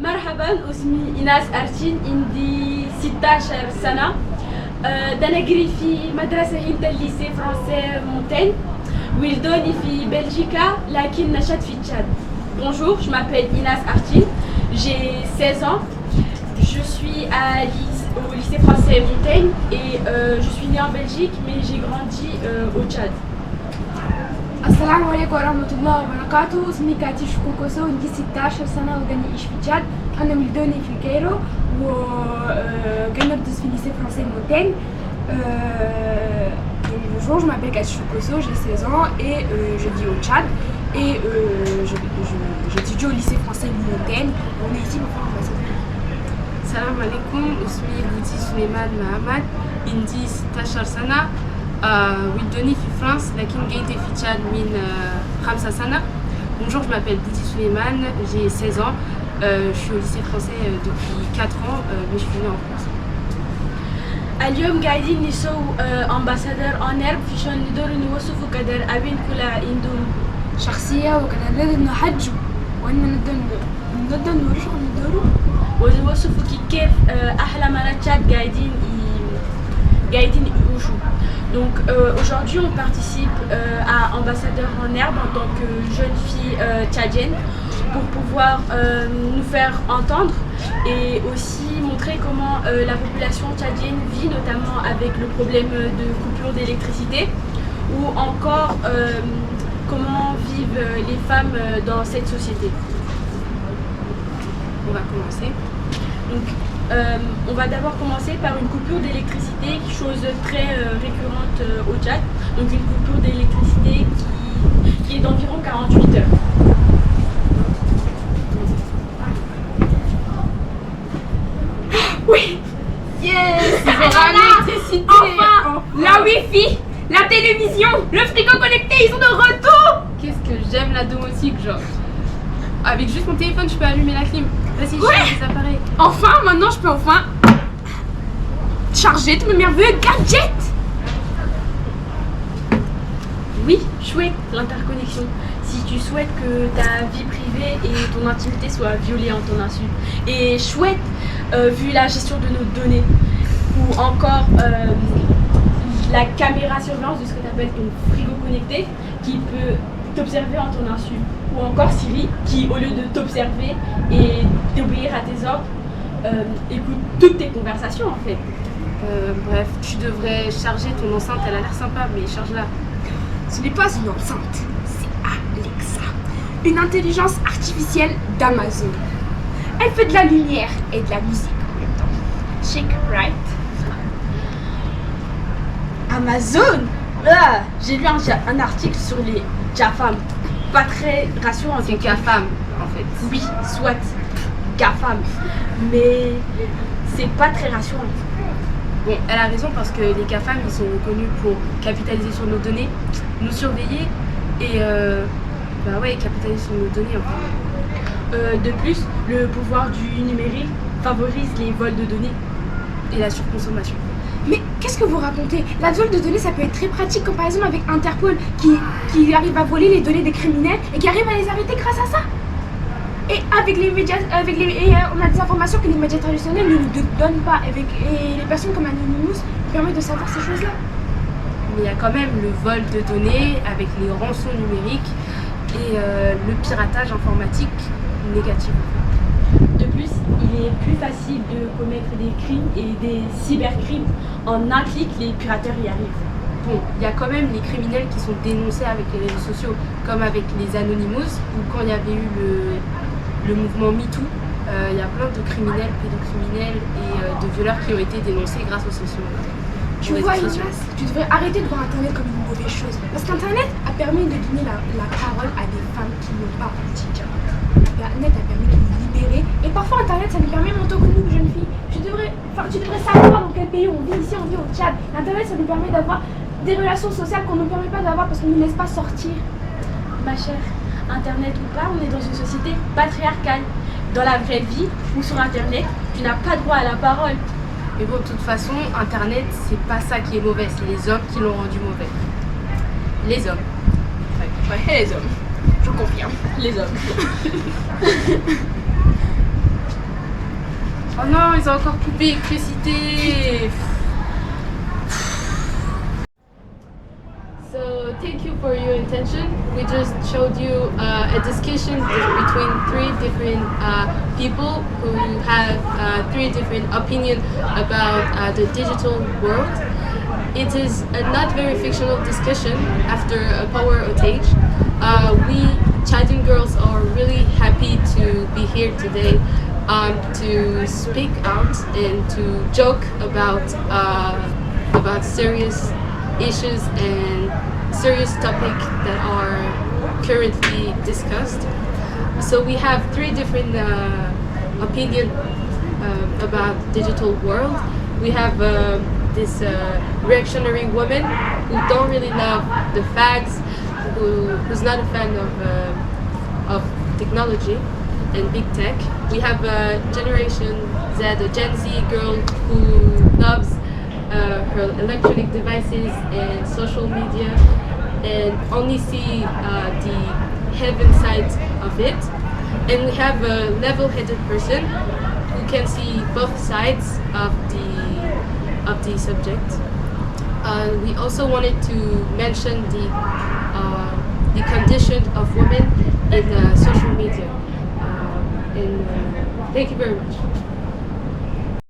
مرحبا اسمي إيناس أرتين عندي 16 سنة دنجري في مدرسة هند الليسي فرنسي مونتين ولدوني في بلجيكا لكن نشأت في تشاد. Bonjour, je m'appelle Inas Artin, j'ai 16 ans, je suis au lycée français Montaigne et je suis née en Belgique mais j'ai grandi au Tchad. السلام عليكم ورحمة الله وبركاته. اسمي كاتي شكوكوسو عندي 16 سنة وغني أعيش في تشاد. أنا مولدوني في الكايرو وكنا ندرس في lycée français Montaigne. Bonjour, je m'appelle Katy Choukoso, j'ai 16 ans et je vis au Tchad et j'étudie au lycée français Montaigne. On est ici pour faire l'ambassadeur. السلام عليكم اسمي بودي سليمان محمد عندي 16 سنة ولدوني في فرنسا لكن جيت في تشاد من 5 سنة. Bonjour, je m'appelle Boudi Souleymane, j'ai 16 ans, je suis au lycée français depuis 4 ans, mais je suis née en France. اليوم قاعدين نسوي امباسادور اونر فيشان ندور نوصفوا قدر ابين كل عنده شخصية وكان نريد نحج وإن نقدر نروح ندورو ونوصفوا كيف احلى مناطق قاعدين يعيشوا. Donc aujourd'hui on participe à Ambassadeur en herbe en tant que jeune fille tchadienne pour pouvoir nous faire entendre et aussi montrer comment la population tchadienne vit notamment avec le problème de coupure d'électricité ou encore comment vivent les femmes dans cette société. On va commencer. Donc, on va d'abord commencer par une coupure d'électricité, chose très récurrente au Tchad. Donc une coupure d'électricité qui est d'environ 48 heures. Oui. Yes. L'électricité. Enfin, la wifi, la télévision, le frigo connecté, ils sont de retour. Qu'est-ce que j'aime la domotique, genre. Avec juste mon téléphone, je peux allumer la clim. Vas-y, Ouais. change les appareils. Enfin, maintenant, je peux enfin charger tous mes merveilleux gadgets. Oui, chouette l'interconnexion. Si tu souhaites que ta vie privée et ton intimité soient violées en ton insu. Et chouette vu la gestion de nos données. Ou encore la caméra surveillance de ce que tu appelles ton frigo connecté qui peut t'observer en ton insu. Ou encore Siri qui, au lieu de t'observer et d'obéir à tes ordres, écoute toutes tes conversations en fait. Bref, tu devrais charger ton enceinte, elle a l'air sympa, mais charge-la. Ce n'est pas une enceinte, c'est Alexa, une intelligence artificielle d'Amazon. Elle fait de la lumière et de la musique en même temps. Chic, right? Amazon j'ai lu un article sur les GAFAM. Pas très rassurant. C'est GAFAM en fait. Oui, soit GAFAM. Mais c'est pas très rassurant. Bon, elle a raison parce que les GAFAM ils sont reconnus pour capitaliser sur nos données, nous surveiller et capitaliser sur nos données en fait. De plus, le pouvoir du numérique favorise les vols de données et la surconsommation. Mais qu'est-ce que vous racontez? La vol de données, ça peut être très pratique, comme par exemple avec Interpol qui arrive à voler les données des criminels et qui arrive à les arrêter grâce à ça. Et avec les médias, on a des informations que les médias traditionnels ne nous donnent pas. Et les personnes comme Anonymous permettent de savoir ces choses-là. Mais il y a quand même le vol de données avec les rançons numériques et le piratage informatique négatif. De plus, il est plus facile de commettre des crimes et des cybercrimes. En un clic, les pirateurs y arrivent. Bon, il y a quand même les criminels qui sont dénoncés avec les réseaux sociaux, comme avec les Anonymous, ou quand il y avait eu le mouvement MeToo, il y a plein de criminels, pédocriminels et de violeurs qui ont été dénoncés grâce aux sociaux. Tu vois, Inas, tu devrais arrêter de voir Internet comme une mauvaise chose. Parce qu'Internet a permis de donner la parole à des femmes qui n'ont pas quotidien. Internet a permis de nous libérer. Et parfois, Internet, ça nous permet, en tant que nous, jeunes filles, tu devrais savoir dans quel pays on vit. Ici, on vit au Tchad. Internet, ça nous permet d'avoir des relations sociales qu'on ne nous permet pas d'avoir parce qu'on ne nous laisse pas sortir. Ma chère, Internet ou pas, on est dans une société patriarcale. Dans la vraie vie ou sur Internet, tu n'as pas droit à la parole. Mais bon, de toute façon, Internet, c'est pas ça qui est mauvais, c'est les hommes qui l'ont rendu mauvais. Les hommes. Ouais, les hommes. Je confirme. Les hommes. Oh non, ils ont encore coupé l'électricité. So thank you for your attention. We just showed you a discussion between three different people who have three different opinions about the digital world. It is a not very fictional discussion after a power outage. We Chadian girls are really happy to be here today to speak out and to joke about serious issues and serious topics that are currently discussed. So we have three different opinions about digital world. We have this reactionary woman who don't really love the facts, who's not a fan of technology and big tech. We have a Generation Z, a Gen Z girl who loves her electronic devices and social media and only see the heaven side of it. And we have a level-headed person who can see both sides of the subject. We also wanted to mention the condition of women in social media. And thank you very much.